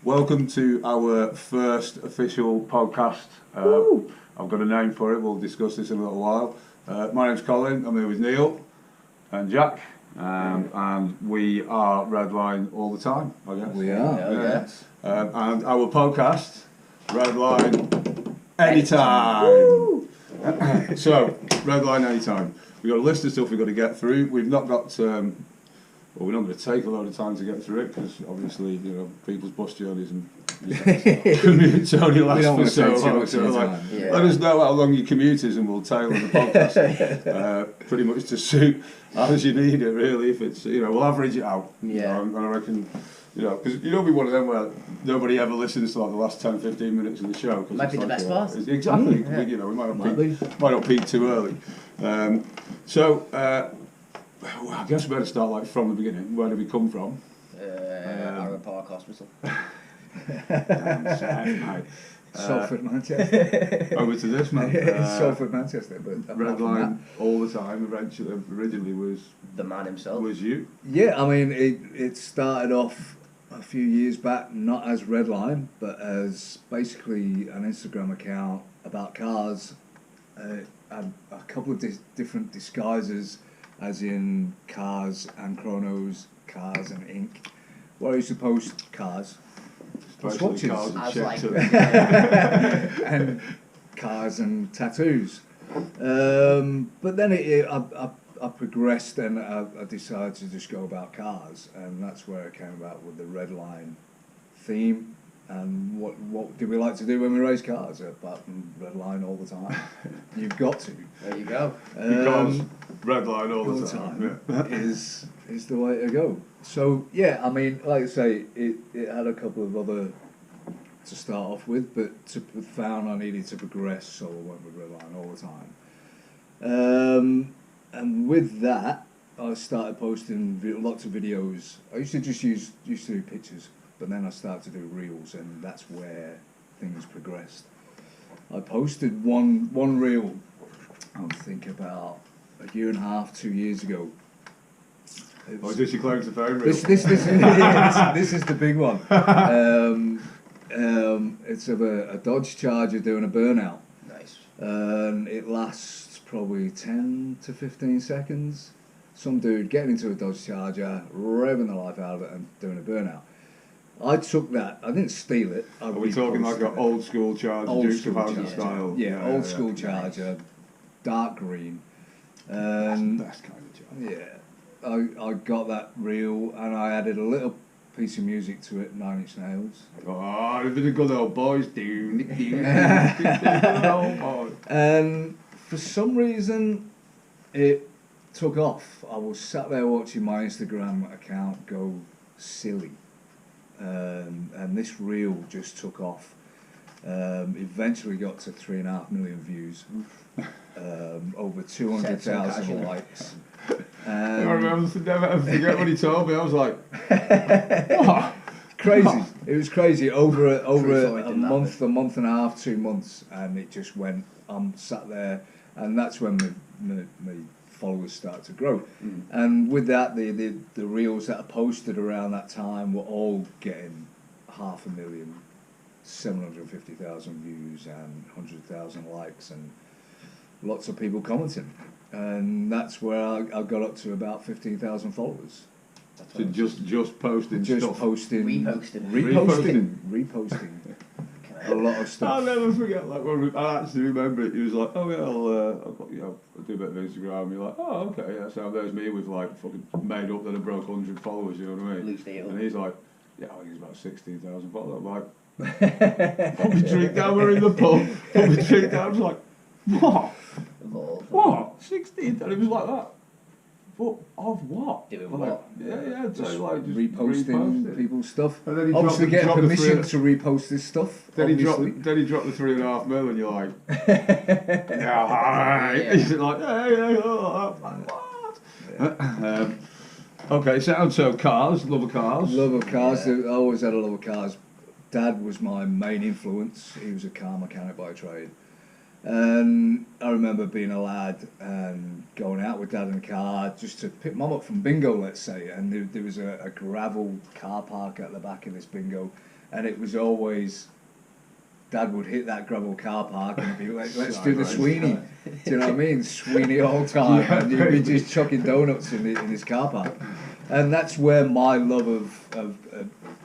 Welcome to our first official podcast. I've got a name for it, we'll discuss this in a little while. My name's Colin, I'm here with Neil and Jack, and we are Redline all the time, I guess. We are, yes. And our podcast, Redline Anytime. So, Redline Anytime. We've got a list of stuff we've got to get through. We've not got... Well, we're not going to take a load of time to get through it because obviously, you know, people's bus journeys and commute only last for so long. So let us know how long your commute is and we'll tailor the podcast pretty much to suit as you need it, really. If it's, you know, we'll average it out. Yeah. And I reckon, you know, because you don't be one of them where nobody ever listens to like the last 10, 15 minutes of the show. Might be the best part. Exactly. Yeah. You know, we might not peak too early. I guess we better start like from the beginning. Where did we come from? Arrow Park Hospital. Salford, Manchester. Over to this, man. Salford, Manchester. But Redline all the time. Originally was the man himself. Was you? Yeah, I mean it started off a few years back not as Redline, but as basically an Instagram account about cars. And a couple of different disguises. As in cars and chronos, cars and ink. Where I used to post cars, swatches, and cars and tattoos. But then I progressed and I decided to just go about cars, and that's where I came about with the Redline theme. And what do we like to do when we race cars? Apart from Redline all the time. You've got to. There you go. Because Redline all the time is the way to go. So yeah, I mean, like I say, it had a couple of other to start off with, but found I needed to progress, so I went with Redline all the time. And with that, I started posting lots of videos. I used to just do pictures. But then I started to do reels, and that's where things progressed. I posted one reel, I think about a year and a half, 2 years ago. Is this your claim to fame reel? This is the big one. It's of a Dodge Charger doing a burnout. Nice. And it lasts probably 10 to 15 seconds. Some dude getting into a Dodge Charger, revving the life out of it and doing a burnout. I took that. I didn't steal it. Are we talking like an old school Charger, Dukes of Hazzard style? Yeah, old school Charger, dark green. That's the best kind of Charger. Yeah, I got that reel and I added a little piece of music to it, 9 Inch Nails. Oh, the good old boys do. And for some reason, it took off. I was sat there watching my Instagram account go silly. And this reel just took off. Eventually got to 3.5 million views, over 200,000 likes. I remember never ever forget when he told me. I was like, what? Crazy. It was crazy over a month and a half, 2 months, and it just went. I'm sat there, and that's when my followers start to grow. And with that, the reels that I posted around that time were all getting 500,000, 750,000 views and 100,000 likes and lots of people commenting. And that's where I got up to about 15,000 followers. So just posting stuff? Reposting. A lot of stuff. I'll never forget. Like I actually remember it. He was like, "Oh yeah, I'll do a bit of Instagram." You're like, "Oh okay, yeah." So there's me with like fucking made up that I broke 100 followers. You know what I mean? Loose deal. And he's like, "Yeah, I think he's about 16,000 followers." I'm like, "Put me drink down. We're in the pub. Put me drink down." I was like, "What? What? 16?" And it was like that. But of what? Doing like, what? Yeah. So like just reposting people's stuff. And then he obviously getting permission to repost this stuff. Then he dropped the 3.5 mil, and you're like, yeah, alright. He's like, hey, what? Yeah. Okay, so cars, love of cars. Love of cars. Yeah. I always had a love of cars. Dad was my main influence. He was a car mechanic by trade. And I remember being a lad and going out with Dad in the car just to pick Mum up from bingo, let's say. And there was a gravel car park at the back of this bingo. and it was always Dad would hit that gravel car park and be like, let's do the Sweeney. Do you know what I mean? Sweeney all time. Yeah. And he'd be just chucking donuts in his car park. And that's where my love of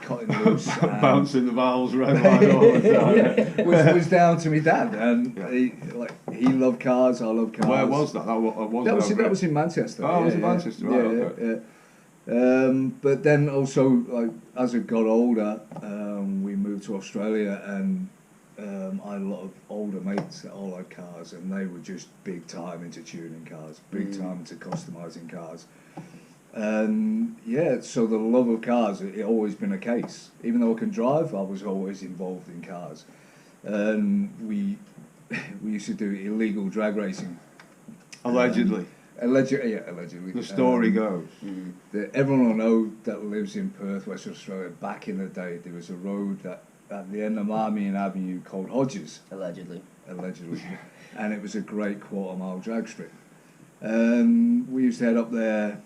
cutting loose and Bouncing the valves, Redline all the time. was down to me dad. And he loved cars, I love cars. Where was that? That was in Manchester. Oh, it was in Manchester, right, okay. But then also, like, as I got older, we moved to Australia, and I had a lot of older mates that all had cars, and they were just big time into tuning cars, big time into customising cars. And yeah, so the love of cars, it always been a case. Even though I can drive, I was always involved in cars. And we used to do illegal drag racing. Allegedly. Allegedly. The story goes. Everyone will know that lives in Perth, West Australia. Back in the day, there was a road that at the end of Marmion Avenue called Hodges. Allegedly. And it was a great quarter-mile drag strip. And we used to head up there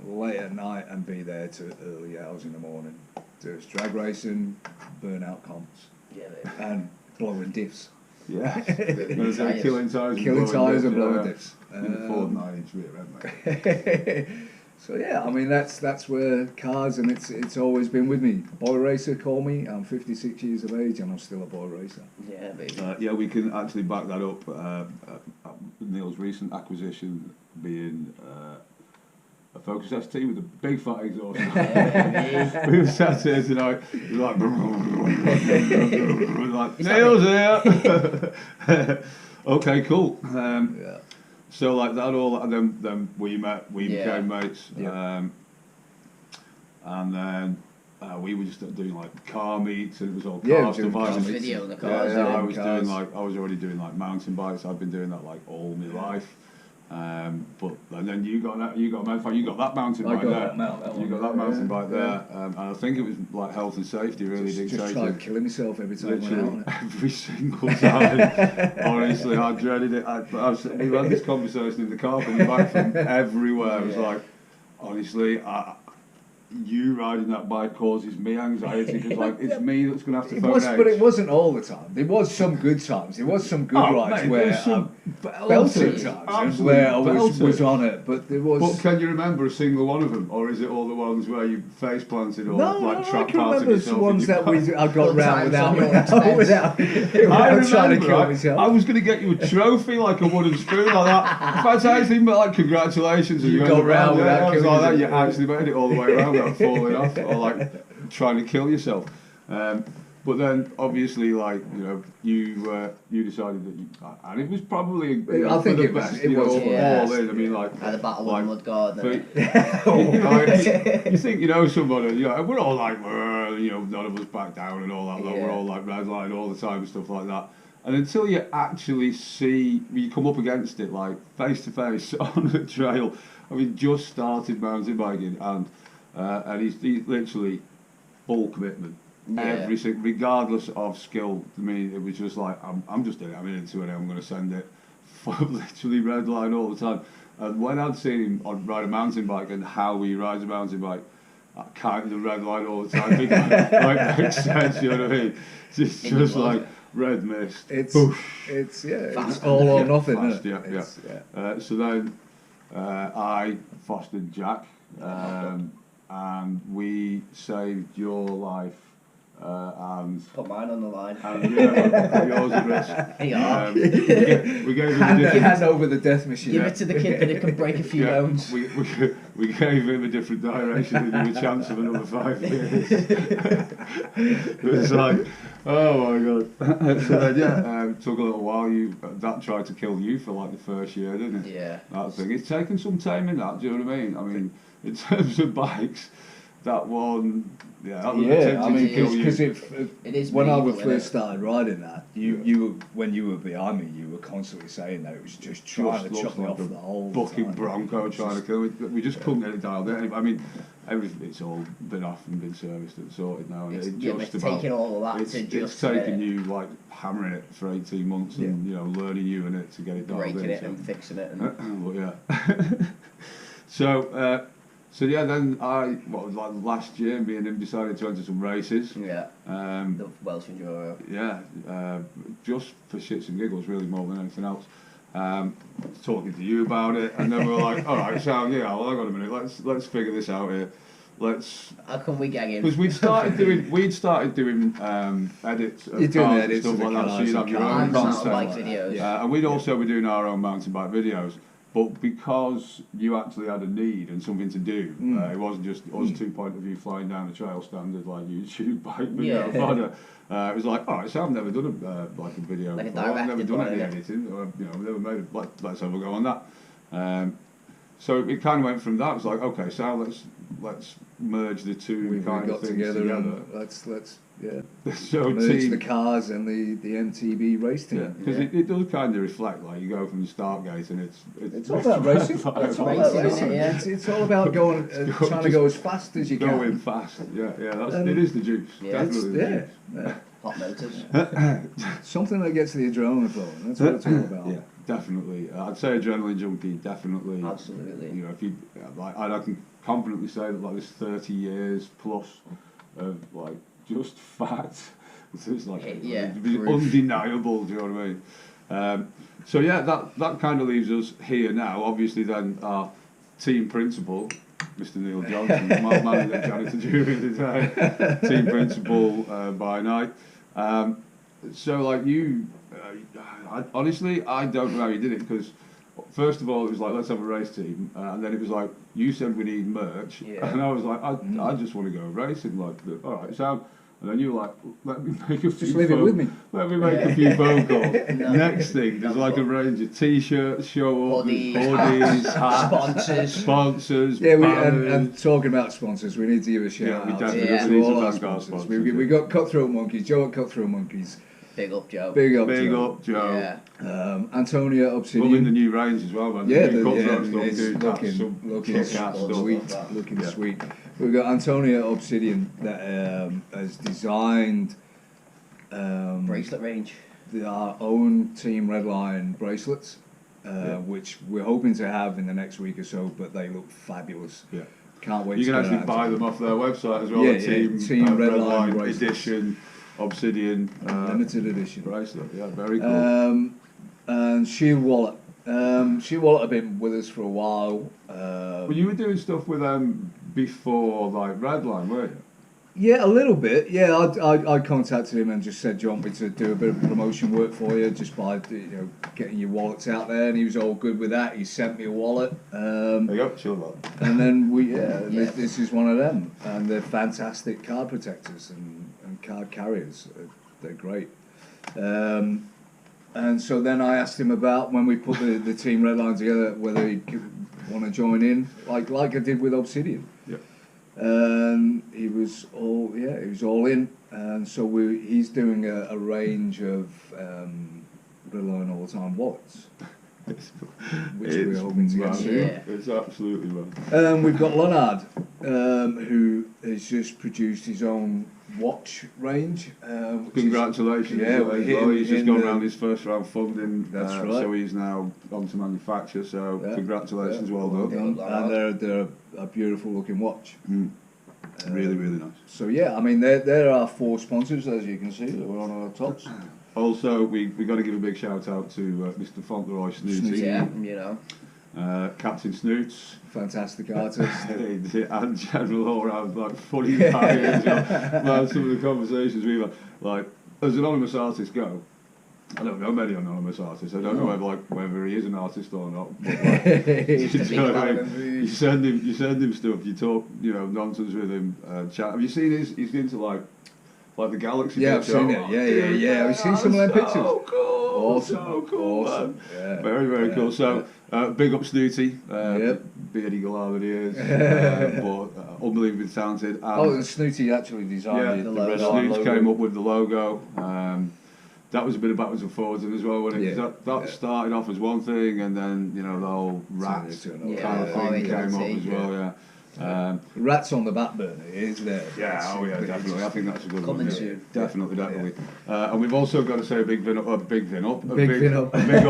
late at night and be there to early hours in the morning. There's drag racing, burnout comps, and blowing diffs. Yeah. Killing tyres. Killing tyres and blowing diffs. In the Ford 9-inch rear end, mate. So yeah, I mean that's where cars, and it's always been with me. Boy racer, call me. I'm 56 years of age and I'm still a boy racer. Yeah, baby. Yeah, we can actually back that up. Neil's recent acquisition being a Focus ST with a big fat exhaust. We were sat here tonight, we were like Neil's here. Okay, cool. So like that all, and then we became mates. Yeah. And then we were just doing like car meets, and it was all car stuff. I was video in the cars. I was doing like, I was already doing like mountain bikes. I've been doing that like all my life. But and then you got that mountain bike there. You got that mountain bike there, and I think it was like health and safety really dictated. Just trying to kill myself every time I went out on it. Every single time. Honestly, I dreaded it. We had this conversation in the car coming back from everywhere. It was like, honestly, you riding that bike causes me anxiety because like it's me that's going to have to phone out. But it wasn't all the time. There was some good times. There was some good rides where belted times and where I was on it. But there was. But can you remember a single one of them, or is it all the ones where you face planted or like trap I can parted remember yourself? The ones that I got round without trying to kill myself. I was going to get you a trophy, like a wooden spoon, like that. In fact, I think like congratulations. You got round without killing yourself. You actually made it all the way around. Falling off or like trying to kill yourself, but then obviously like you decided that and it was probably I think it was all in. I mean like at the Battle of Mud Garden. You think you know somebody, we're all like none of us back down and all that. We're all like redline all the time and stuff like that. And until you actually you come up against it like face to face on the trail. I mean, just started mountain biking and he's literally full commitment. Everything, regardless of skill. I mean, it was just like I'm just doing it. I'm into it. I'm going to send it. Literally redline all the time. And when I'd seen him ride a mountain bike and how he rides a mountain bike, I kind of redline all the time. Like makes sense. You know what I mean? It's just like red mist. It's all or nothing. Fast, yeah. So then I fostered Jack. And we saved your life and put mine on the line. And yours at risk. We gave him hand over the death machine. Give it to the kid that it can break a few bones. We gave him a different direction and him a chance of another 5 years. It was like, oh my god. So then took a little while. That tried to kill you for like the first year, didn't it? Yeah. That thing. It's taken some time in that. Do you know what I mean? I mean, in terms of bikes, that one, that was attempting to kill you. Because it is when I first started riding that, when you were behind me, you were constantly saying that it was just trying to chop me off the whole bucking time. Bronco trying to kill me. We just couldn't get it dialed in. I mean, it's all been off and been serviced and sorted now. It's just about taking all of that it's, to just it's taken you like hammering it for 18 months and learning you in it to get it dialed in. Breaking it and fixing it. And but yeah. So So yeah, then like last year, me and him decided to enter some races. Yeah. The Welsh Enduro. Yeah, just for shits and giggles, really, more than anything else. Talking to you about it, and then we were like, all right, so yeah, well, hang on a minute, let's figure this out here. How can we gang in? Because we'd started doing edits of You're doing cars edits and stuff of like the that, so you'd have your own and mountain content. bike videos. Yeah. And we'd also be doing our own mountain bike videos. But because you actually had a need and something to do, it wasn't just us two point of view flying down the trail standard like YouTube bike video fodder. It was like, all right, so I've never done like a video Like a before. I've never directed done one, any yeah. editing, or I've never made it. Let's have a go on that. So it kind of went from that. It was like, okay, so let's merge the two We kind got of things together, together. and let's So merge team, the cars and the MTB race team. because it does kind of reflect, like you go from the start gate and It's all about racing. It's all about Racing, racing. yeah. It's all about going, trying to go as fast as you can. going fast. Yeah, it is the juice. Yeah. Definitely the juice. Yeah. Hot motors. Something that gets the adrenaline flowing. That's what it's all about. Yeah, definitely. I'd say adrenaline junkie, definitely. Absolutely. You know, if you like, I can confidently say that like this 30 years plus of like just fact. It's like it'd be undeniable. Do you know what I mean? So yeah, that kind of leaves us here now. Obviously, then our team principal, Mr. Neil Johnson, my manager, janitor during the day, team principal by night. So like you, honestly, I don't know how you did it, because first of all it was like, let's have a race team, and then it was like, you said we need merch, and I was like, I just want to go racing, like, all right, so. And then you were like, let me make a few Just leave it with me. Let me make a few phone calls. Next thing, there's like a range of t-shirts, show up, hoodies, hats, sponsors, Yeah, banners. and talking about sponsors, we need to give a shout we out definitely to need to all our thank our sponsors. sponsors, We got Cutthroat Monkeys, Joe at Cutthroat Monkeys. Big up, Joe. Big up, Big Joe. up, Joe. Yeah. Antonia Loving the Obsidian. new range as well, man. Yeah, the new cutthroat stuff, it's dude, that's some looking kick-ass stuff. sweet, looking sweet. We've got Antonia Obsidian that has designed Bracelet range. our own Team Redline bracelets, which we're hoping to have in the next week or so, but they look fabulous. Yeah. Can't wait You to can get actually out buy to them off their website as well. Yeah, the Team Redline Redline bracelets. edition Obsidian limited edition. bracelet. Yeah, very cool. And Shield Wallet. Shield Wallet have been with us for a while. Well, you were doing stuff with them before, like Redline, weren't you? Yeah, a little bit. Yeah, I contacted him and just said, "Do you want me to do a bit of promotion work for you, just by getting your wallets out there?" And he was all good with that. He sent me a wallet. There you go, chill about. And then this is one of them, and they're fantastic card protectors and card carriers. They're great. And so then I asked him about, when we put the Team Redline together, whether he'd want to join in, like I did with Obsidian. Yeah. And he was all in, and so he's doing a range of Redline Allthetime wallets, which we're hoping to get soon. Yeah. It's absolutely man. We've got Leonard, who has just produced his own watch range. Congratulations. Yeah, well, we hit he's just in gone the- around his first round funding. That's right. So he's now on to manufacture. So Yeah. congratulations, Yeah, well done. And they're a beautiful looking watch. Really, really nice. So yeah, I mean they're our 4 sponsors, as you can see. We're on our tops. Also, we got to give a big shout out to Mr. Fauntleroy Snooty. Yeah, Captain Snoots. Fantastic artist. And general all around like funny guy as well. Man, some of the conversations we've had, like, as anonymous artists go, I don't know many anonymous artists. I don't know whether he is an artist or not. But like, you know what I mean? You send him stuff. You talk nonsense with him. Chat. Have you seen he's into like the Galaxy? Yeah, I've seen it. Yeah. I've seen some of their pictures. So cool. Awesome. So cool. Awesome. Man. Yeah. Very, very cool. So big up Snooty. Beardy galah that he is, but unbelievably talented. And Snooty actually designed the Redline Snooty logo. came up with the logo. That was a bit of backwards and forwards as well, wasn't it? 'Cause that started off as one thing, and then the whole rats kind of thing came up as well. Yeah. Rats on the back burner is there. Yeah, oh yeah, definitely. I think that's a good Coming one. soon. Definitely, definitely. And we've also got to say a big vin up, a big vin up, a Big big, vin up. a big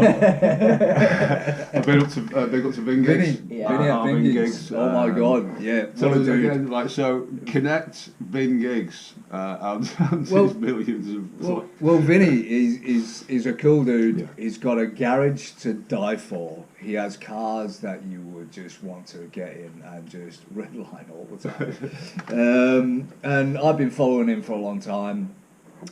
up, a big up to Vin Gigs. Vinny, Yeah. Vinny at Our Vin Vin Gigs. Oh my God, yeah. So What a dude. again, like so, connect Vin Gigs and Well- his millions of. Well, Vinny is a cool dude. Yeah. He's got a garage to die for. He has cars that you would just want to get in and just redline all the time. And I've been following him for a long time,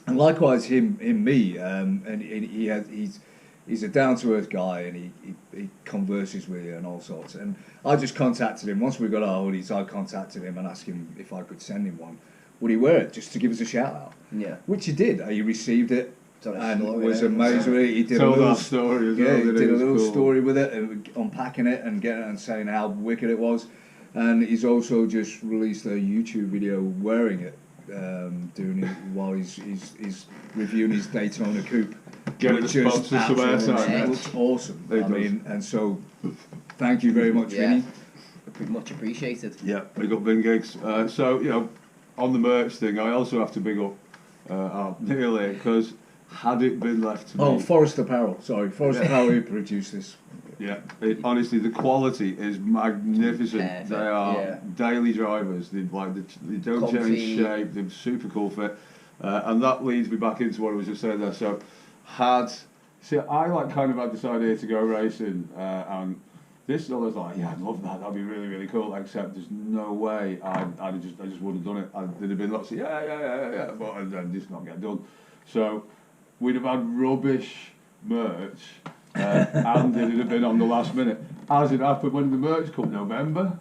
and likewise me. And he's a down to earth guy, and he converses with you and all sorts. And I just contacted him once we got our hoodies. I contacted him and asked him if I could send him one. Would he wear it just to give us a shout out? Yeah. Which he did. He received it Told a and story, was yeah. amazed with it. He did Told a little that story as yeah, well, he didn't did he? a It's little cool. story with it and unpacking it and getting it and saying how wicked it was. And he's also just released a YouTube video wearing it, doing it while he's reviewing his Daytona coupe. Getting which the is sponsors to absolutely- airside. looks awesome. It I does. mean, and so thank you very much, Yeah. Vinny. Much appreciated. Yeah, big up Vin Gigs. So you know, on the merch thing, I also have to big up nearly because had it been left to Oh, me, Forest Apparel. Sorry, Forest Yeah. Apparel who produced this. yeah, honestly, the quality is magnificent. Perfect, They are yeah. daily drivers. They don't Comfy. change shape. They're super cool fit, and that leads me back into what I was just saying there. So, I like kind of had this idea to go racing, and this I was like, yeah, I'd love that. That'd be really, really cool. Except there's no way I just wouldn't have done it. There'd have been lots of yeah, but I'd just not get done. So we'd have had rubbish merch, and it'd have been on the last minute. As it happened, when the merch come November,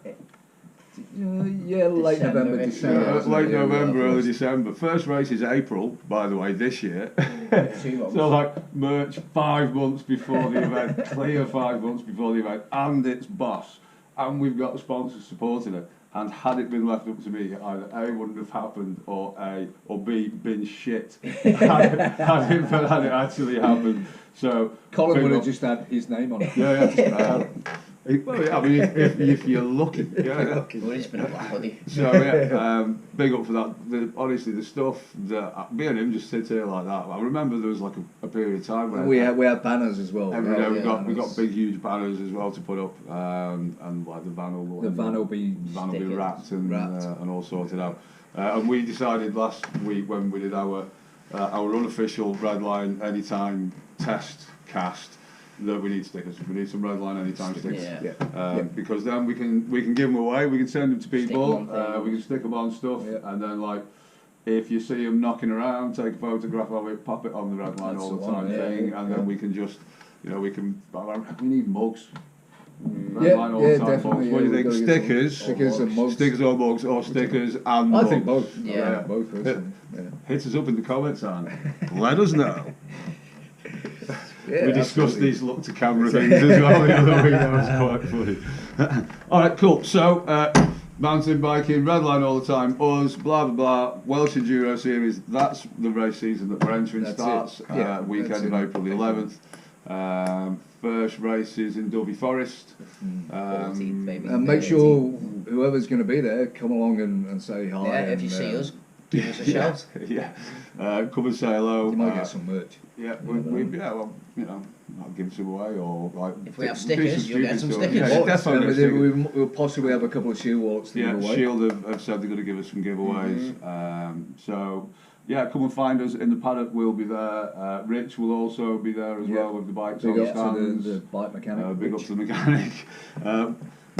Yeah, late December, November, yeah. December. wasn't late it? Yeah, November, yeah, early first. December. First race is April, by the way, this year. 2 months. So like merch 5 months before the event, clear 5 months before the event, and it's boss, and we've got sponsors supporting it. And had it been left up to me, either A wouldn't have happened, or B been shit. had it actually happened. So Colin big would have up- just had his name on it. yeah. Well, yeah, I mean, if you're lucky, yeah. Would have been a black hoodie. So yeah, big up for that. Honestly, the stuff that me and him just sit here like that. I remember there was like a period of time where We had banners as well. every day we yeah, got banners. big huge banners as well to put up, and like the van will be Stickers. wrapped and Wrapped. And all sorted out. And we decided last week when we did our unofficial Redline Anytime test cast that we need stickers. We need some Redline Anytime stickers. Yeah. Yeah. Because then we can give them away. We can send them to people. Stick 'em on things. We can stick them on stuff, Yeah. and then like if you see them knocking around, take a photograph of it, pop it on the Redline That's all the the one, time yeah, thing, yeah, and yeah. then we can just we need mugs. Yeah, Redline all the yeah, time definitely. mugs. What do you yeah, think? we've gotta get some Stickers, stickers and mugs. stickers or mugs, or stickers and I mugs. think both. Yeah. I think both. Personally. Yeah. Hit us up in the comments, Anne. Let us know. Yeah, We discussed absolutely. these look to camera things as well the other week. That was quite funny. All right, cool. So, mountain biking, Redline all the time, us, blah blah blah. Welsh Enduro Series. That's the race season that we're entering. That's starts it. Yeah, weekend that's of in April the 11th. First race is in Dovey Forest. 14th, maybe. And make sure whoever's going to be there, come along and say hi. Yeah, if and, you see us, give us a shout. Yeah. Come and say hello. you might get some merch. Yeah, well, you know, I'll give some away or like. If we have do stickers, you'll get stupid some stuff. stickers. Yeah, Waltz, definitely get stickers. we'll possibly have a couple of shield walks to Yeah, give away. Shield have said they're going to give us some giveaways. So, yeah, come and find us in the paddock. We'll be there. Rich will also be there as Yeah. well with the bikes Big on up to stands. the bike mechanic. Big up Rich. to the mechanic.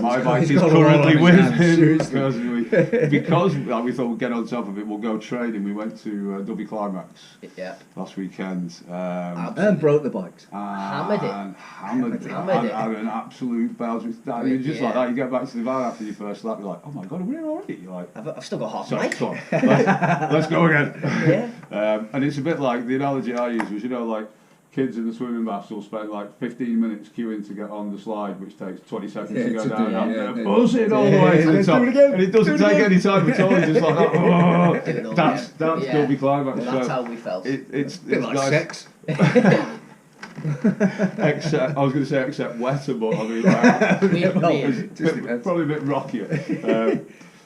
My He's bike got- is he's got a lot currently on his with hands, him seriously. because we thought we'd get on top of it. We'll go trading. We went to Dovey Climax Yeah. last weekend. And broke the bikes. Hammered it. And hammered it. Hammered it. Had an absolute bells. I mean, just like that, you get back to the van after your first lap, you're like, oh my god, are we in already? You're like, I've still got half sorry, mic. come on, let's go again. Yeah. And it's a bit like the analogy I use was, you know, like kids in the swimming baths will spend like 15 minutes queuing to get on the slide, which takes 20 seconds to go to down, do, and yeah, they're yeah. buzzing all the way to the Let's top, do it again. and it doesn't Do it take again. any time at all. It's just like, oh, Do it all that's again. Dovey Climax. That's So how we felt. it's Bit like nice. sex. except I was going to say except wetter, but I mean like, probably a bit rockier.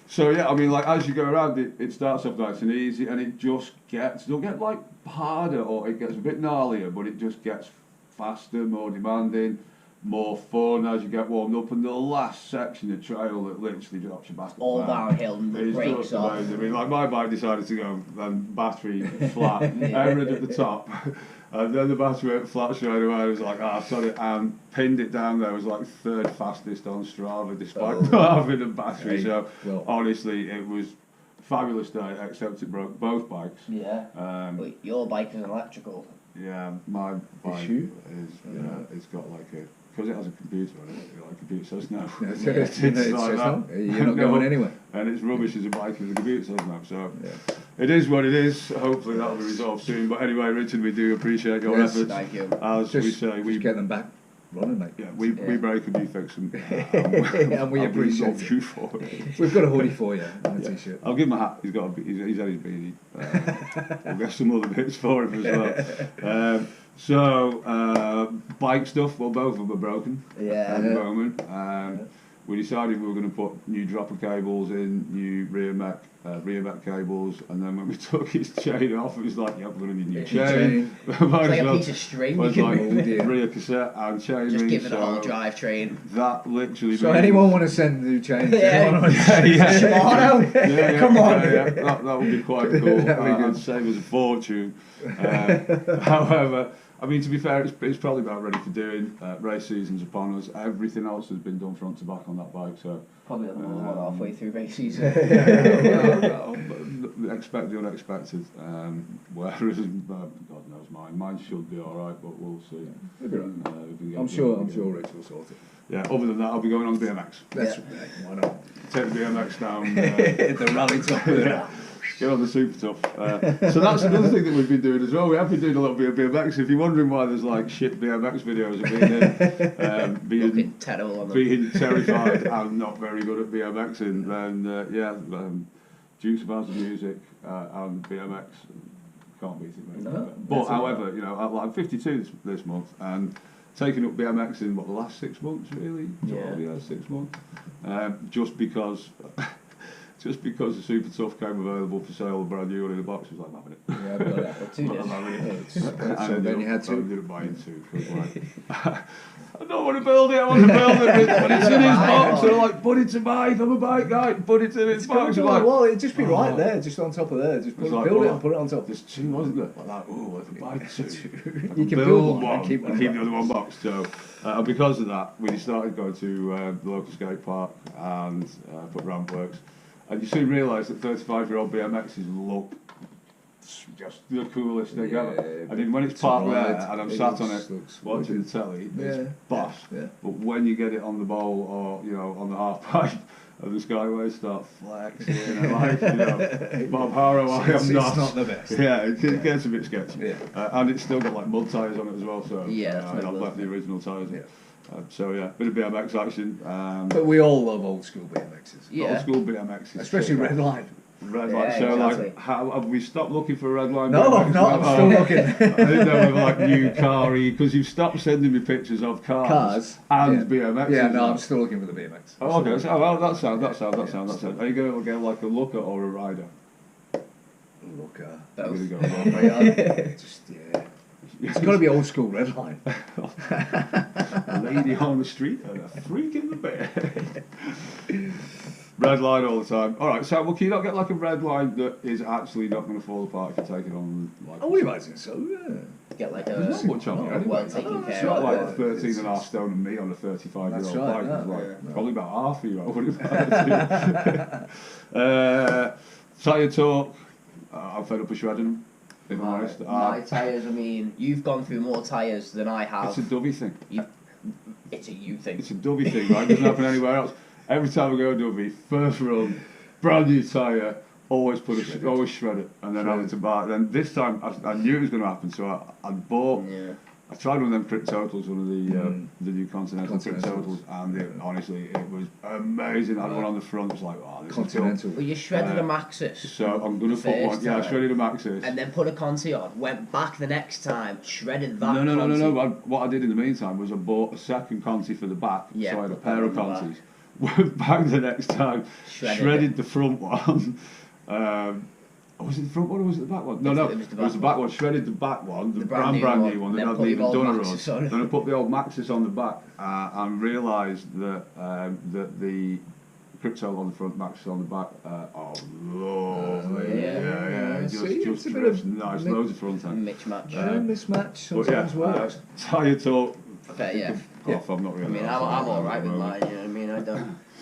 So yeah, I mean like as you go around, it starts off nice and easy, and it just don't get like harder, or it gets a bit gnarlier, but it just gets faster, more demanding, more fun as you get warmed up, and the last section of trail that literally drops your back All downhill and it's breaks just off. amazing. I mean, like my bike decided to go battery flat, arid at the top, and then the battery went flat straight away. I was like, sorry, and pinned it down there. It was like third fastest on Strava, despite not having a battery. Hey, So well. honestly, it was a fabulous day, except it broke both bikes. Yeah. But your bike is electrical. Yeah, my bike you? is it's got like a, because it has a computer on it, like a computer says no. It's It's like that. You're not going anywhere. And it's rubbish as a bike with a computer says no. So Yeah. it is what it is. Hopefully that'll be resolved soon. But anyway, Richard, we do appreciate your Yes, efforts. Thank you. As we Just, say, we just get them back running, mate. yeah, we Yeah. break and you fix them. And we appreciate love you for it. We've got a hoodie for you and a t-shirt. I'll give him a hat. He's got. He's had his beanie. We'll get some other bits for him as well. Bike stuff. Well, both of them are broken Yeah. at the moment. We decided we were going to put new dropper cables in, new rear mech cables, and then when we took his chain off, it was like, yep, we're going to need a new chain. It's like a piece of string. It was You like can Oh, dear. rear cassette and chain just ring, give it a whole so drivetrain. that literally. So means- anyone want to send new chains? Yeah. yeah. Shimano. Yeah, Come on. yeah. That would be quite cool. That'd be good. And save us a fortune. However, I mean, to be fair, it's probably about ready for doing. Race season's upon us. Everything else has been done front to back on that bike, so. Probably about halfway through race season. Expect the unexpected. Whereas, God knows mine should be all right, but we'll see. It'll be right. If we get I'm it sure done. Rich will sort it. Yeah. Other than that, I'll be going on the BMX. That's Yeah. right. Why not? Take the BMX down. The rally top. Yeah. Get on the super tough. So that's another thing that we've been doing as well. We have been doing a little bit of BMX. If you're wondering why there's like shit BMX videos of being Looking terrible on them. being terrified and not very good at BMXing, then Dukes of Hazzard music and BMX can't beat it. Mate. No, But that's however, I'm 52 this month and taking up BMX in the last 6 months really. Yeah. 6 months. Just because. Just because the Super Tough came available for sale, brand new one in a box, I was like, I'm having it. Yeah, I've got that. Well, two I'm days. having it. So then you had I to. ended up buying two. 'Cause like, I don't want to build it, I want to build it, but it's in his box. And I'm like, put it to buy, I'm a bike guy, put it in his box. I'm like, Well, it'd just be right Oh. there, just on top of there. Just It's build like, it well, and put it on top. there's two, wasn't there? I'm like, oh, I can buy two. You can build one and keep one the boxed. other one boxed. So, and because of that, we started going to the local skate park and put ramp works. And you soon realise that 35-year-old BMXs look just the coolest thing Yeah, ever. I mean, when it's it's parked alright. there and I'm It sat on looks- it looks watching wicked. the telly, Yeah, it's boss. yeah. But when you get it on the bowl or on the half pipe and the skyways start flexing and like Bob Harrow, I It's am not. not the best. Yeah, it gets a bit sketchy. Yeah. And it's still got like mud tyres on it as well, so Yeah, that's I've no left good. the original tyres in. Yeah. So yeah, bit of BMX action. But we all love old school BMXs. Yeah. Old school BMX is Especially sick. Redline. Redline. Yeah, So exactly. like, how have we stopped looking for Redline? No, BMX? I'm not. I'm Oh, still looking. I didn't know whether like new car-y, because you've stopped sending me pictures of cars and yeah. BMXs. Yeah, no, I'm still looking for the BMX. Oh, okay. So, well, that sounds. Are you going to get like a looker or a rider? Look, You're Both. gonna go just yeah. It's got to be old school Redline. a lady on the street and a freak in the bed. Red line all the time. All right, so well, can you not get like a red line that is actually not going to fall apart if you take it on? Like, I would imagine so. Yeah. Get like There's a not much on it anyway. well taken It's care not of. like Yeah. 13 and a half stone and me on a 35-year-old That's bike. right, It's yeah. like Yeah. probably about half of you. I would imagine. Tyre talk. I'm fed up with shredding them. If I'm honest. My tyres, I mean, you've gone through more tyres than I have. It's a dovey thing. It's a you thing. It's a dovey thing, right? It doesn't happen anywhere else. Every time I go dovey, first run, brand new tyre, always shred it, and then I had to buy. Then this time I knew it was going to happen, so I bought Yeah. I tried one of them Crypt Totals, one of the new Continental Crypt Totals, and honestly, it was amazing. I had one on the front, it was like, oh, this Continental. is cool. Well, you shredded a Maxis. So I'm going to put one, I shredded a Maxis. And then put a Conti on, went back the next time, shredded that No. Conti. What I did in the meantime was I bought a second Conti for the back, Yeah, so I had a put pair that of on the Contis. Went back the next time, shredded the front one. Was it the front one or was it the back one? No, It was the back one. Shredded the back one, the brand new one that then hadn't put even the old done a Maxis run. on. Then I put the old Maxis on the back and realised that that the Crypto on the front, Maxis on the back. Oh, lovely. Yeah. Just drifts nice, loads of front end. Mismatch. Mismatch sometimes works. Tyre talk. Okay, yeah. I'm not really. I mean, I'm alright with mine, you know what I mean?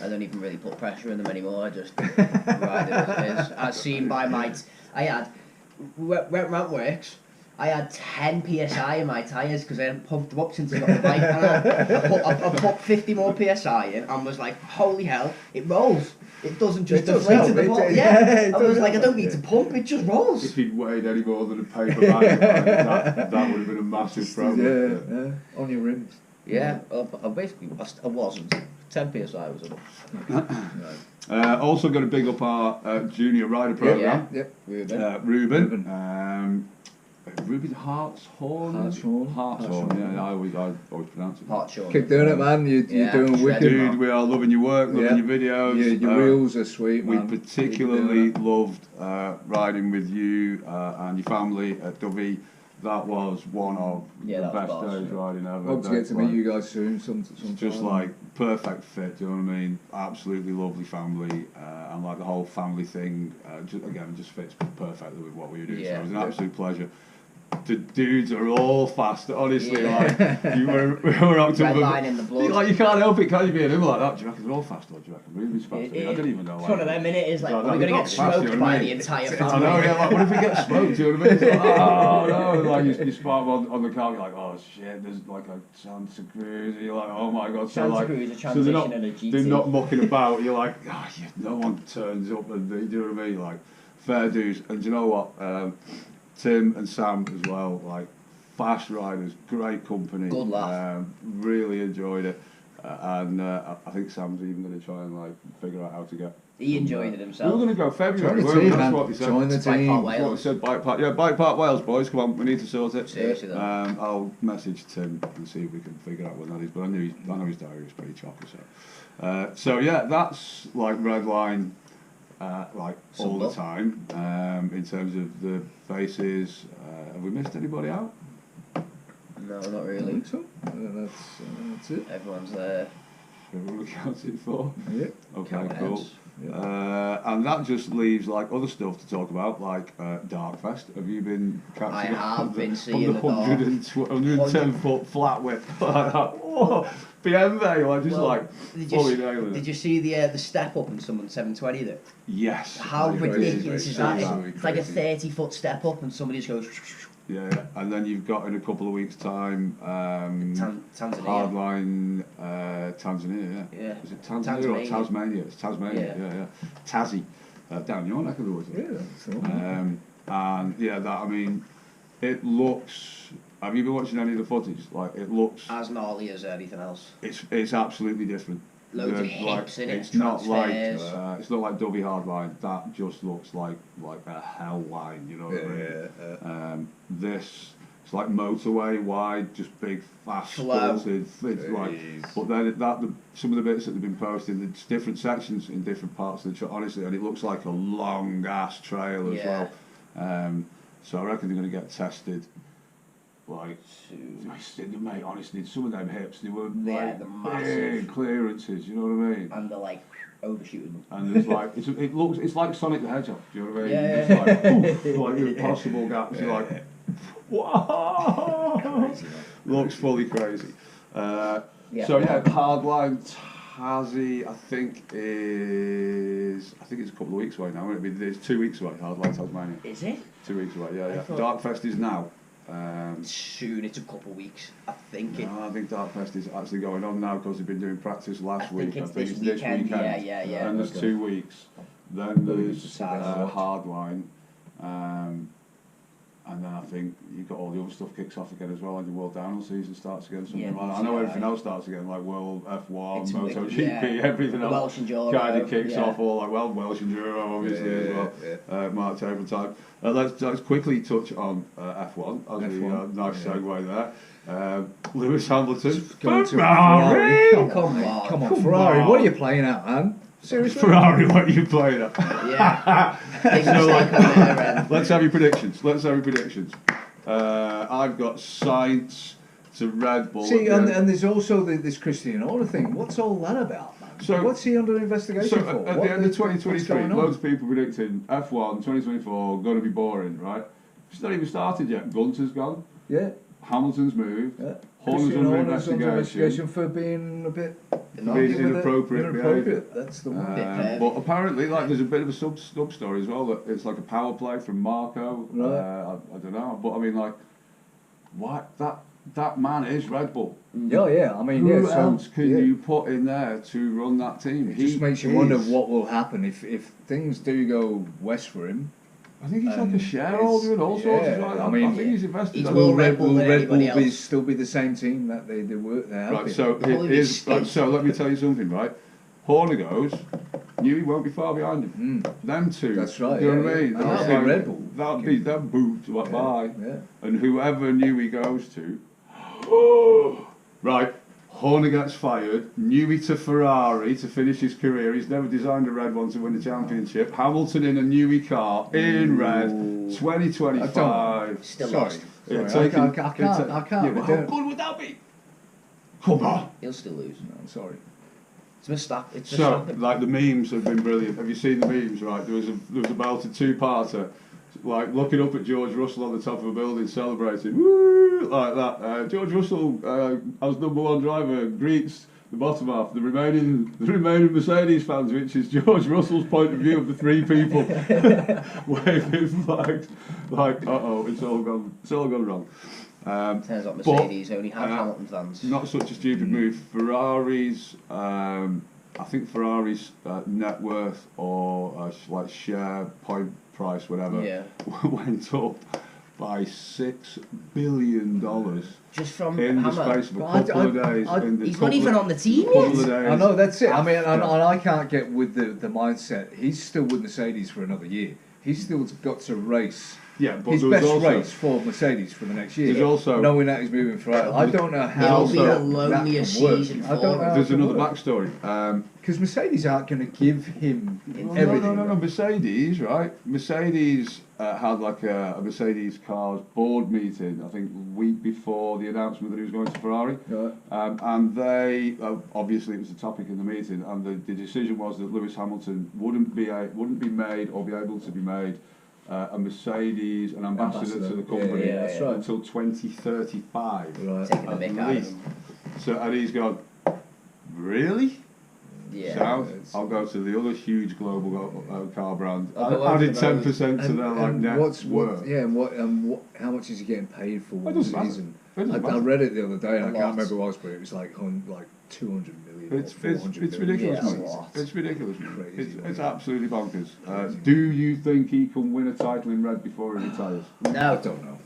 I don't even really put pressure in them anymore, I just ride it as it is. As seen by my... I had... Ramp Works, I had 10 PSI in my tyres because I hadn't pumped them up since I got the bike. And I put 50 more PSI in and was like, holy hell, it rolls. It doesn't just deflate to the bottom. Yeah, I was like, I don't need to pump, it just rolls. If he'd weighed any more than a paper bag, that would have been a massive problem. Yeah, on your rims. Yeah, I wasn't. 10 PSI was enough. Also going to big up our junior rider program. Yep. Ruben. Ruben Hartshorn. Yeah, I always pronounce it. Hartshorn. Keep doing it, man. You're doing wicked. Dude, we are loving your work, loving your videos. Your wheels are sweet, man. We particularly loved riding with you and your family at Dovey. That was one of the best days riding ever. Hope to get to meet you guys soon. Just like perfect fit, do you know what I mean? Absolutely lovely family, and like the whole family thing, just fits perfectly with what we were doing. So it was an absolute pleasure. The dudes are all fast, honestly. Like we were up to Redline in the blood. Like you can't help it, can you? Being like that, do you reckon they're all fast, or do you reckon Ruby's faster? I don't even know. It's one of them, innit? It's like, we're going to get smoked by the entire family. I know, yeah. Like, what if we get smoked? Do you know what I mean? It's like, oh no! Like you spot them on the car, you're like, oh shit, there's like a Santa Cruz. You're like, oh my god. Santa Cruz, a transition and a GT. They're not mucking about. You're like, no one turns up, and do you know what I mean? Like, fair dues. And do you know what? Tim and Sam as well, like fast riders, great company. Good laugh. Really enjoyed it, and I think Sam's even going to try and like figure out how to get. He enjoyed it himself. We were going to go February. Join the team, That's what we said. Join the team. Bike Park That's what we Wales. said. Bike Park Wales, boys. Come on, we need to sort it. Seriously though. I'll message Tim and see if we can figure out when that is. But I know his diary is pretty chocker. So yeah, that's like Redline. Like all the time, in terms of the faces. Have we missed anybody out? No, not I really. think so. That's it. Everyone's there. Everyone accounted for. Yeah. Okay, Count cool. heads. And that just leaves like other stuff to talk about, like Darkfest. Have you been catching I have been seeing on the the 110 foot flat whip like that? Whoa, BMW, like just like fully nailing it. Did you see the step up in someone's 720 there? Yes. How ridiculous is that? Absolutely It's like a crazy. 30-foot step up and somebody just goes... Yeah, and then you've got in a couple of weeks' time Tanzania. Hardline Tanzania, Yeah. Is it Tanzania or Tasmania? It's Tasmania, yeah. Tassie, down your neck of the woods. Yeah, that's the one. And yeah, that, I mean, it looks. Have you been watching any of the footage? Like, it looks. As gnarly as anything else. It's absolutely different. Loads of hips in it, It's not like transfers. it's not like Dovey Hardline. That just looks like a hell line. You know what I mean? This. It's like motorway wide, just big, fast, spirited. It's like, but then some of the bits that they've been posting, there's different sections in different parts of the trail, honestly, and it looks like a long ass trail as well. So I reckon they're going to get tested. Like, mate, honestly, some of them hips, they were like big clearances. You know what I mean? And they're like overshooting them. And there's like it's like Sonic the Hedgehog. Do you know what I mean? Yeah. It's like impossible gaps. You're like, whoa! Looks fully crazy. So yeah, Hardline Tassie, I think it's a couple of weeks away now. It's 2 weeks away. Hardline Tasmania. Is it? 2 weeks away. Yeah. Darkfest is now. Soon, it's a couple of weeks, I think. No, I think Darkfest is actually going on now because they've been doing practice last week. I think it's this weekend. Yeah. And there's 2 weeks. Then there's Hardline. And then I think you've got all the other stuff kicks off again as well, and the World Downhill season starts again. Something Yeah, like that. I know yeah, everything else starts again, like World F1, It's MotoGP, yeah. everything The else Welsh Enduro, kind of kicks yeah. off. All like Welsh Enduro, obviously as well. Yeah. Mark Table time. Let's quickly touch on F1 as we nice segue there. Lewis Hamilton, Going to Ferrari. Come on. Come on, Ferrari. What are you playing at, man? Seriously? Ferrari, what are you playing at? Yeah. Big So, mistake on their end. Let's have your predictions. I've got Sainz to Red Bull. See, and there's also this Christian Horner thing. What's all that about, man? So- what's he under investigation So for? at What the end of what's 2023, going on? loads of people predicting F1 2024 going to be boring, right? It's not even started yet. Gunter's gone. Yeah. Hamilton's moved. Yeah. Horner's Christian under Horner's under investigation. investigation for being a bit Being inappropriate behaviour. That's the one. But apparently, like, there's a bit of a sub story as well that it's like a power play from Marco. Right. I don't know, but I mean, like, what that man is Red Bull. Yeah. I mean, Who so, else can you put in there to run that team? It just makes you wonder what will happen if things do go west for him. I think he's like a shareholder and all sorts of like that. I mean, I think he's invested. he's in more that. Red Bull than anybody else. Still be the same team that they were? They have Right, been? so Probably it is. be Right, so let me tell you something. Right, Horner goes. Newey won't be far behind him. Them two. That's right, You know yeah, what I mean? yeah. That's That'd be Red Bull. That'd be them boot by. Yeah. And whoever Newey goes to. Right, Horner gets fired. Newey to Ferrari to finish his career. He's never designed a red one to win the championship. Hamilton in a Newey car in red. 2025. Still Sorry. lost. It'll Sorry, take I him- can't. it'll I take- can't. Yeah, but We how don't- good would that be? Come on. He'll still lose. No, I'm sorry. It's Verstappen. It's So, Verstappen. like, the memes have been brilliant. Have you seen the memes? Right, there was about a two-parter, like looking up at George Russell on the top of a building, celebrating, woo, like that. George Russell, as #1 driver, greets the bottom half, the remaining Mercedes fans, which is George Russell's point of view of the three people waving flags, like, it's all gone wrong. Turns out Mercedes only have Hamilton fans. Not such a stupid move. Ferrari's, I think Ferrari's net worth or like share point price, whatever, Yeah. went up by $6 billion Just from in the Hammer. space of a couple of days. He's not even on the team couple yet. of days. I know, that's it. I mean, and After. I can't get with the mindset. He's still with Mercedes for another year. He's still got to race. Yeah, but His there was best also, race for Mercedes for the next year. There's also- knowing that he's moving Ferrari. I don't know how It'll be the that loneliest can work. season I don't for know him. how There's it can another work. backstory. Because Mercedes aren't going to give him No, everything. no. Mercedes, right? Mercedes had like a Mercedes cars board meeting, I think, the week before the announcement that he was going to Ferrari. Right. And they, obviously, it was a topic in the meeting, and the decision was that Lewis Hamilton wouldn't be made or be able to be made a Mercedes, an ambassador to the company Yeah, that's right. until 2035. Right. Taking the mick At out of least. him. So, and he's gone, really? Yeah. So it's- I'll go to the other huge global car brand. I'll go Added over those. 10% to their like net worth. How much is he getting paid for It one doesn't matter. season? It doesn't I matter. read it the other day, and I A can't lot. remember what it was, but it was like 200 million. It's or 400 million. ridiculous. Yeah, mate. a lot. It's ridiculous. Crazy, It's man. absolutely bonkers. Do you think he can win a title in red before he retires? I No. don't know.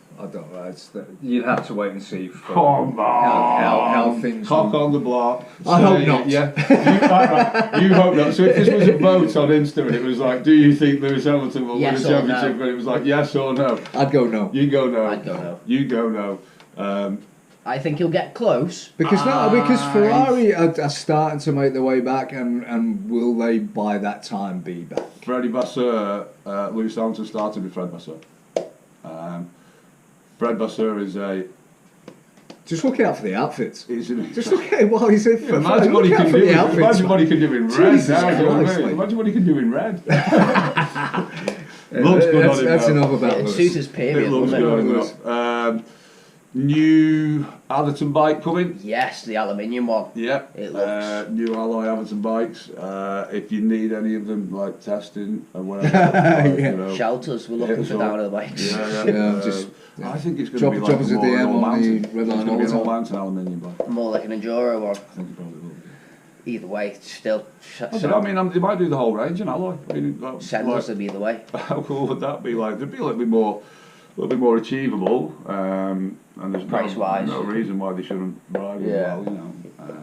You'd have to wait and see Come how things. Cock on the block. I hope Say not. it, Yeah. You hope not. So if this was a vote on Insta and it was like, do you think Lewis Hamilton will Yes win a or championship? no. And it was like, yes or no. I'd go no. You go no. I'd go no. You go no. I think he'll get close. Because Ferrari are starting to make their way back, and will they by that time be back? Freddie Vasseur, Lewis Hamilton started with Fred Vasseur. Fred Vasseur is a... Just look out for the outfits. Just Just look at it while he's in. Yeah, imagine what he look can out for do. the outfits. Imagine what he can do in red. Jesus Now, you know what I Christ, mean? mate. Imagine what he can do in red. Looks good on him. That's now. enough about It'd Lewis. suit his It period, looks wouldn't good it? on him. New Atherton bike coming. Yes, the aluminium one. Yep. It looks- New alloy Atherton bikes. If you need any of them, like testing and whatever, Yeah. you know, Shelters, we're hit looking us for up. downhill bikes. Yeah, I think it's going to be like drop us a more an DM all on mountain. the Redline It's going to be an all Alltime. mountain aluminium bike. More like an enduro one. I think it probably will be. Either way, it's still. I mean, they might do the whole range in alloy. I mean, Send us to be the way. how cool would that be? Like, there'd be a little bit more little bit more achievable, and there's Price-wise. no reason why they shouldn't ride as Yeah. well, you know.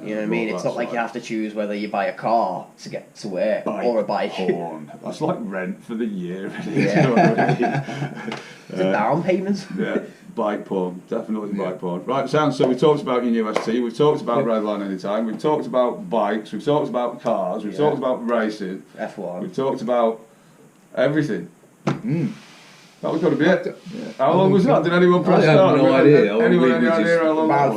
You know what I mean? It's not like you have to choose whether you buy a car to get to work or a bike. Porn. That's like rent for the year. Really. Yeah. You know what I mean? Is it down payments? Yeah, bike porn, definitely bike porn. Right, Sam, so we talked about your new ST, we've talked about Redline Anytime, we've talked about bikes, we've talked about cars, we've talked about racing, F1. we've talked about everything. That was going to be it. Yeah. How long was that? Did anyone press I have start? no idea. Anyone any We idea just- how long that About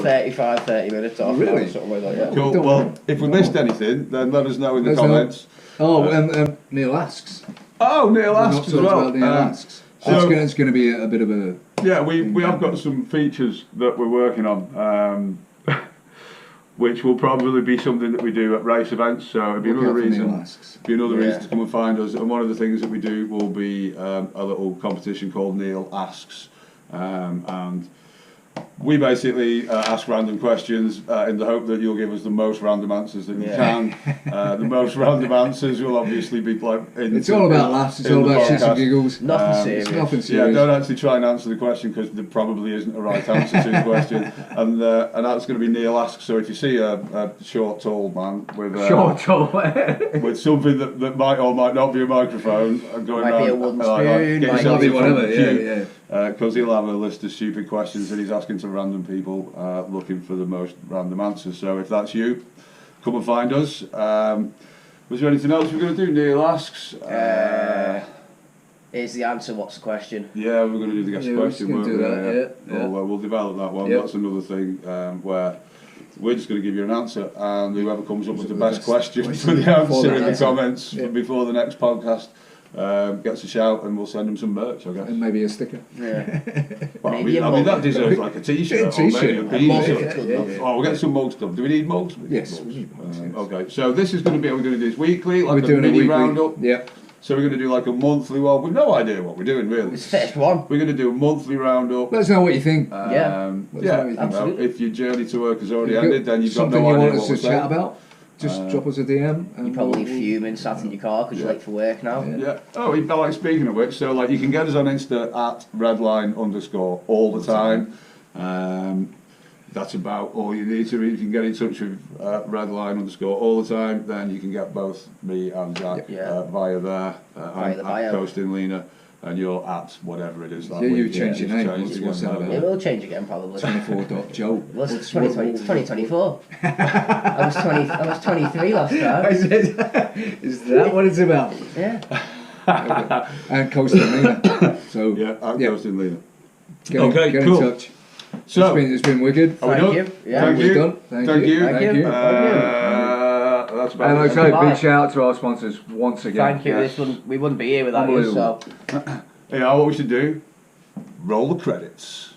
was? 30 minutes off. Really? Something like that. Cool. Well, if we missed anything, then let us know in the Let us know. comments. Oh, Neil asks. Oh, Neil We've not asks as talked well. about Neil asks. so- It's going to be a bit of a... Yeah, we have got some features that we're working on, which will probably be something that we do at race events. So it'll be Look another out for Neil reason. asks. Be another Yeah. reason to come and find us. And one of the things that we do will be a little competition called Neil Asks, and we basically ask random questions in the hope that you'll give us the most random answers that you can. The most random answers will obviously be like. It's all about laughs. It's all about shits and giggles. Nothing serious. It's nothing Yeah, serious. don't actually try and answer the question because there probably isn't a right answer to the question, and that's going to be Neil asks. So if you see a short, tall man with with something that might or might not be a microphone, going Might be a around, wooden get spoon, yourself Might be in front of whatever, the yeah, queue, yeah. because he'll have a list of stupid questions that he's asking to random people, looking for the most random answers. So if that's you, come and find us. Was there anything else we're going to do? Neil asks. Here's the answer. What's the question? Yeah, we're going to do the guest Yeah, we're question. just gonna weren't do we? that, yeah. We'll develop that one. Yep. That's another thing where we're just going to give you an answer, and whoever comes up with the best question for question the before answer the in the next- comments yeah. before the next podcast gets a shout, and we'll send them some merch, I guess. And maybe a sticker. Yeah. Well, maybe I a mean, mug. that deserves like a t-shirt. A t-shirt. Or maybe a A beanie mug, shirt. it's good enough. Oh, we'll get some mugs done. Do we need mugs? Yes, we need mugs, yes. Okay, so this is going to be, we're going to do this weekly, like We're a doing a mini weekly roundup. Yep. So we're going to do like a monthly one. We've no idea what we're doing, really. It's the first one. We're going to do a monthly roundup. Let us know what you think. Yeah. Let us know what you think. absolutely. If your journey to work has already If you've ended, then you've got something no you idea want us what to we're saying. chat about, just drop us a DM. And You're probably we'll- fuming, sat in your car because you're late for work now. Yeah. Yeah. Oh, like speaking of which, so like you can get us on Insta at redline_ all the time. That's about all you need to. If you can get in touch with redline_ all the time, then you can get both me and Jack Yeah. via there. Via I'm the at bio. Coasting Lena, and you're at whatever it is. That Yeah, week. you've changed your name. Changed What's again, that by the about? It way. will change again probably. 24.joe. Well, it's 2024. I was 23 last time. Is that what it's about? Yeah. And Coastal Lena. So Yeah, at yeah. Coasting Lena. Get cool. in touch. So, It's been wicked. are we Thank done? you. Yeah. Thank We're you. done. Thank you. Thank you. That's about And like I it. say, Bye. big shout out to our sponsors once again. Thank you. Yes. We wouldn't be here without you. So. Yeah, what we should do? Roll the credits.